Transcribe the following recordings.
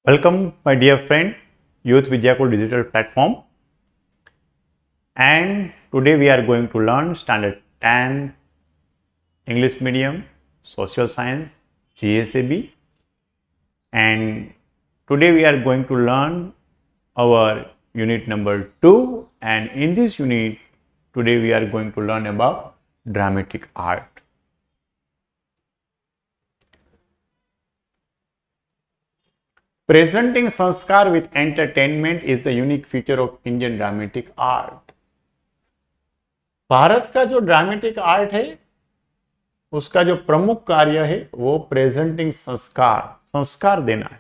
Welcome, my dear friend, Youth Vidyakul digital platform. And today we are going to learn Standard 10 English Medium, Social Science, GSAB. And today we are going to learn our unit number 2. And in this unit, today we are going to learn about dramatic art. Presenting संस्कार with entertainment is the unique feature of Indian dramatic art. Bharat का जो dramatic art है उसका जो प्रमुख कार्य है वो प्रेजेंटिंग संस्कार देना है।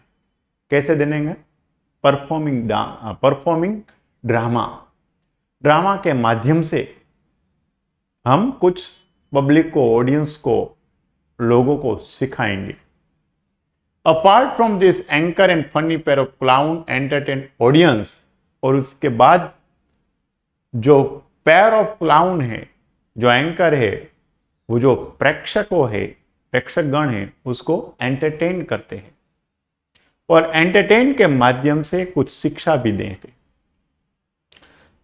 कैसे देंगे? परफॉर्मिंग ड्रामा के माध्यम से हम कुछ पब्लिक को, ऑडियंस को, लोगों को सिखाएंगे। Apart from this anchor and funny pair of clown entertain audience, और उसके बाद जो पेयर ऑफ क्लाउन है, जो एंकर है, वो जो प्रेक्षकगण है उसको एंटरटेन करते हैं और एंटरटेन के माध्यम से कुछ शिक्षा भी देते।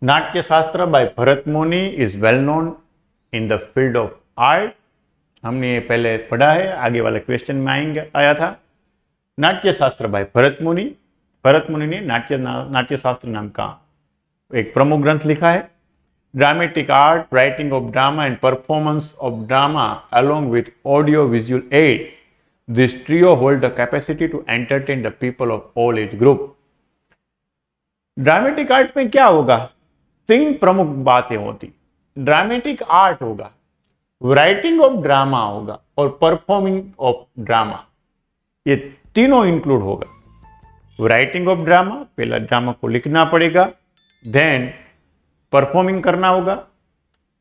नाट्य शास्त्र बाय भरत मुनि is well known in the field of art. हमने ये पहले पढ़ा है, आगे वाले क्वेश्चन में आया था। नाट्य शास्त्र बाय भरत मुनि ने नाट्य शास्त्र नाम का एक प्रमुख ग्रंथ लिखा है। Dramatic art, writing of drama and performance of drama along with audio visual aid, this trio hold the capacity to entertain the people of all age group. Dramatic art में क्या होगा? 3 प्रमुख बातें होती। ड्रामेटिक आर्ट होगा, writing of drama होगा और performing of drama. ये तीनों इंक्लूड होगा। राइटिंग ऑफ ड्रामा, पहला ड्रामा को लिखना पड़ेगा, देन परफॉर्मिंग करना होगा,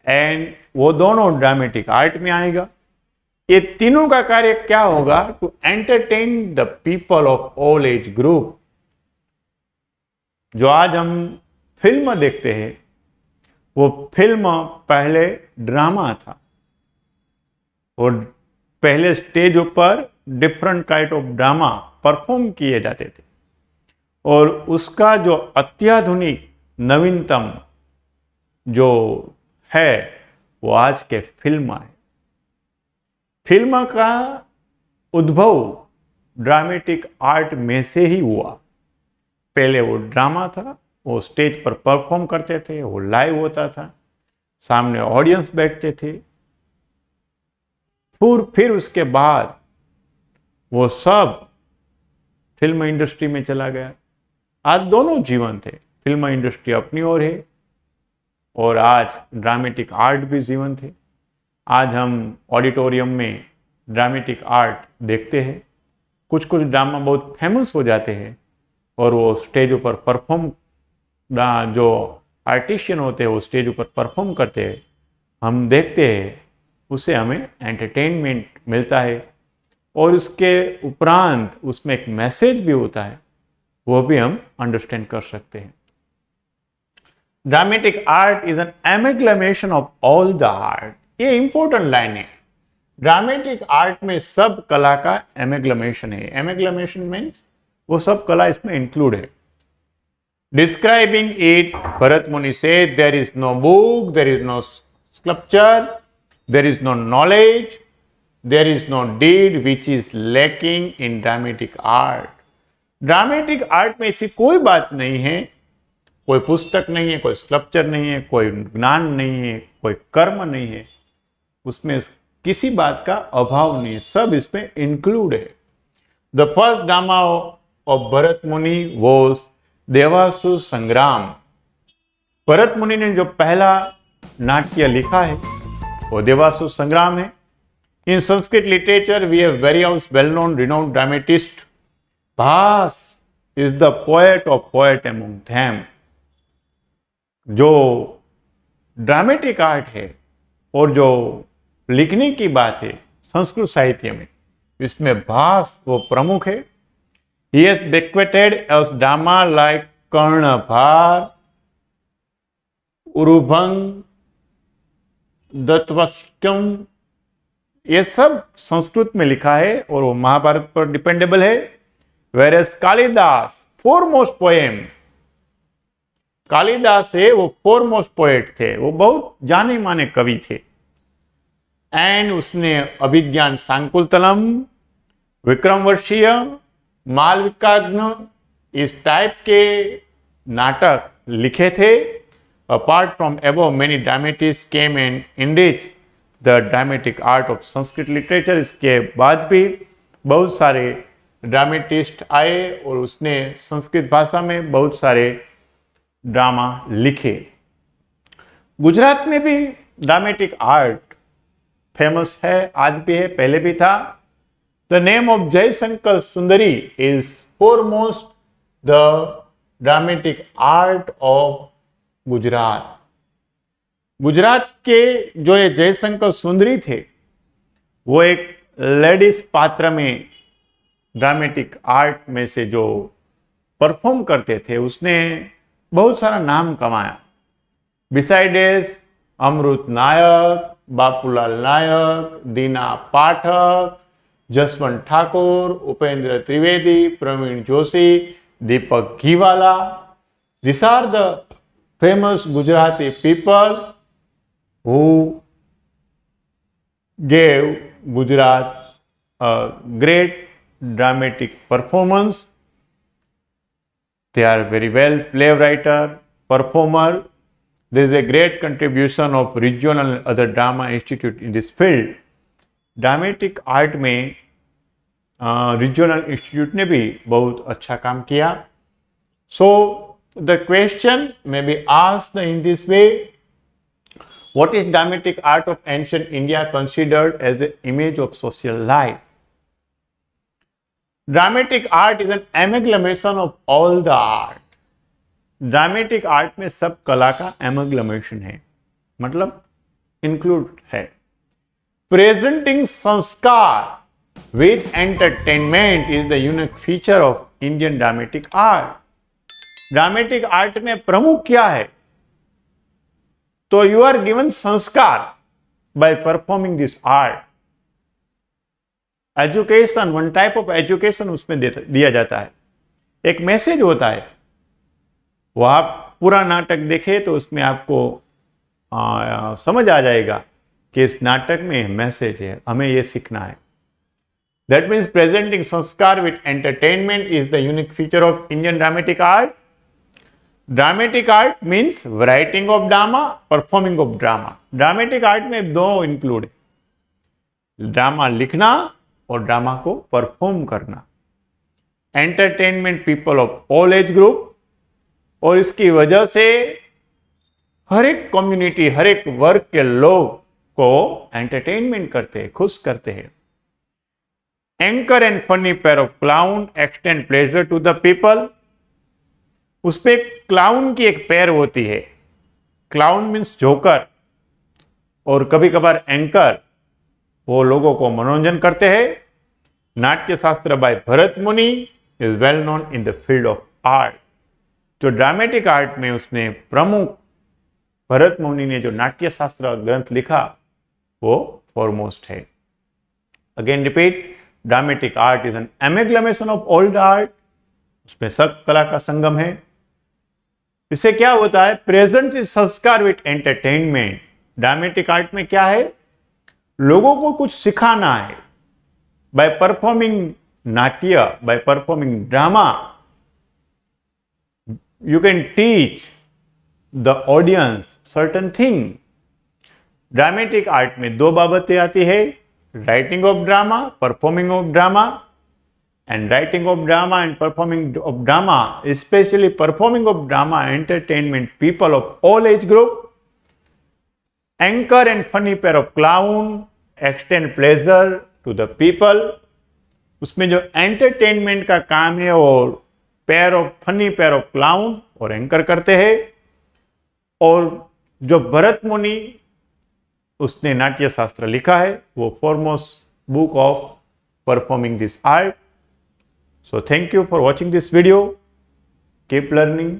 एंड वो दोनों ड्रामेटिक आर्ट में आएगा। ये तीनों का कार्य क्या होगा? To entertain the people of all age group. जो आज हम फिल्म देखते हैं वो फिल्म पहले ड्रामा था और पहले स्टेज ऊपर different kind of drama perform किए जाते थे और उसका जो अत्याधुनिक नवीनतम जो है वो आज के फिल्म है। फिल्म का उद्भव ड्रामेटिक आर्ट में से ही हुआ। पहले वो ड्रामा था, वो स्टेज पर परफॉर्म करते थे, वो लाइव होता था, सामने ऑडियंस बैठते थे। फिर उसके बाद वो सब फिल्म इंडस्ट्री में चला गया। आज दोनों जीवन थे, फिल्म इंडस्ट्री अपनी ओर है और आज ड्रामेटिक आर्ट भी जीवन थे। आज हम ऑडिटोरियम में ड्रामेटिक आर्ट देखते हैं। कुछ ड्रामा बहुत फेमस हो जाते हैं और वो स्टेज ऊपर परफॉर्म, जो आर्टिशियन होते हैं वो स्टेज ऊपर परफॉर्म करते हैं, हम देखते हैं, उससे हमें एंटरटेनमेंट मिलता है और उसके उपरांत उसमें एक मैसेज भी होता है, वो भी हम अंडरस्टैंड कर सकते हैं। Dramatic art is an amalgamation of all the art. ये इंपॉर्टेंट लाइन है। ड्रामेटिक आर्ट में सब कला का एमेग्लमेशन है। एमेग्लमेशन मीन्स वो सब कला इसमें इंक्लूड है। डिस्क्राइबिंग इट, भरत मुनि से, there is no book, there is no sculpture, there is no knowledge, there is no deed which is lacking in dramatic art. Dramatic art में ऐसी कोई बात नहीं है, कोई पुस्तक नहीं है, कोई स्कल्पचर नहीं है, कोई ज्ञान नहीं है, कोई कर्म नहीं है, उसमें किसी बात का अभाव नहीं है, सब इसमें इंक्लूड है। The first drama of Bharat मुनि वॉज देवासुर संग्राम। भरत मुनि ने जो पहला नाट्य लिखा है वो देवासुर संग्राम है। In Sanskrit literature we have various well known renowned dramatist. Bhasa is the poet of poet among them. जो ड्रामेटिक आर्ट है और जो लिखने की बात है संस्कृत साहित्य में, इसमें भास वो प्रमुख है। He has bequeathed as drama like Karnabhara, Urubhanga, दत्तवस्कम, ये सब संस्कृत में लिखा है और वो महाभारत पर डिपेंडेबल है। whereas Kalidas foremost poem, Kalidas है वो foremost poet थे, वो बहुत जाने माने कवि थे। एंड उसने अभिज्ञान शाकुंतलम, विक्रमवर्षीय, मालविकाग्नि इस टाइप के नाटक लिखे थे। Apart from above many dramatist came and enriched the dramatic art of Sanskrit literature. इसके बाद भी बहुत सारे ड्रामेटिस्ट आए और उसने संस्कृत भाषा में बहुत सारे ड्रामा लिखे। गुजरात में भी ड्रामेटिक आर्ट फेमस है, आज भी है, पहले भी था। The name of Jaishankar Sundari is foremost the dramatic art of Gujarat. Gujarat के जो ये जयशंकर सुंदरी थे, वो एक लेडीज पात्र में ड्रामेटिक आर्ट में से जो परफॉर्म करते थे, उसने बहुत सारा नाम कमाया। बिसाइडेस अमृत नायक, बापूलाल नायक, दीना पाठक, जसवंत ठाकुर, उपेंद्र त्रिवेदी, प्रवीण जोशी, दीपक Ghiwala, these are the famous Gujarati people who gave Gujarat a great dramatic performance. They are very well playwright, performer. There is a great contribution of regional and other drama institute in this field. Dramatic art में regional institute ने भी बहुत अच्छा काम किया। So the question may be asked in this way: what is dramatic art of ancient India considered as an image of social life? Dramatic art is an amalgamation of all the art. Dramatic art में सब कला का एमग्लमेशन है, मतलब include है। Presenting संस्कार with entertainment is the unique feature of Indian dramatic art. Dramatic art में प्रमुख क्या है? तो यू आर गिवन संस्कार by performing this art. Education, one type of education उसमें दिया जाता है, एक मैसेज होता है। वो आप पूरा नाटक देखें तो उसमें आपको समझ आ जाएगा कि इस नाटक में मैसेज है, हमें ये सीखना है। दैट मीन्स प्रेजेंटिंग संस्कार with entertainment is the unique feature of Indian dramatic art. Dramatic art means writing of drama, performing of drama. Dramatic art में दो इंक्लूड है, ड्रामा लिखना और ड्रामा को परफॉर्म करना। Entertainment people of all age group, और इसकी वजह से हर एक कम्युनिटी, हर एक वर्ग के लोग को एंटरटेनमेंट करते हैं, खुश करते हैं। Anchor and funny pair of clown extend pleasure to the people. उसपे क्लाउन की एक पैर होती है, क्लाउन मीन्स जोकर, और कभी कभार एंकर, वो लोगों को मनोरंजन करते हैं। नाट्य शास्त्र बाय भरत मुनि is well known in the field of art. जो ड्रामेटिक आर्ट में उसने प्रमुख भरत मुनि ने जो नाट्य शास्त्र ग्रंथ लिखा वो फॉरमोस्ट है। Again repeat, dramatic art is an amalgamation of all the art. उसमें सब कला का संगम है। इससे क्या होता है? प्रेजेंट इज संस्कार विथ एंटरटेनमेंट। ड्रामेटिक आर्ट में क्या है? लोगों को कुछ सिखाना है। बाय परफॉर्मिंग नाट्य, by performing drama, you can teach the audience certain thing. Dramatic art में दो बाबतें आती है, writing of drama, performing of drama. And writing of drama and performing of drama, specially performing of drama, entertainment people of all age group. Anchor and funny pair of clown extend pleasure to the people. उसमें जो entertainment का काम है और pair of funny pair of clown और anchor करते हैं। और जो भरत मुनि उसने नाट्य शास्त्र लिखा है, वो foremost book of performing this art. So thank you for watching this video. Keep learning,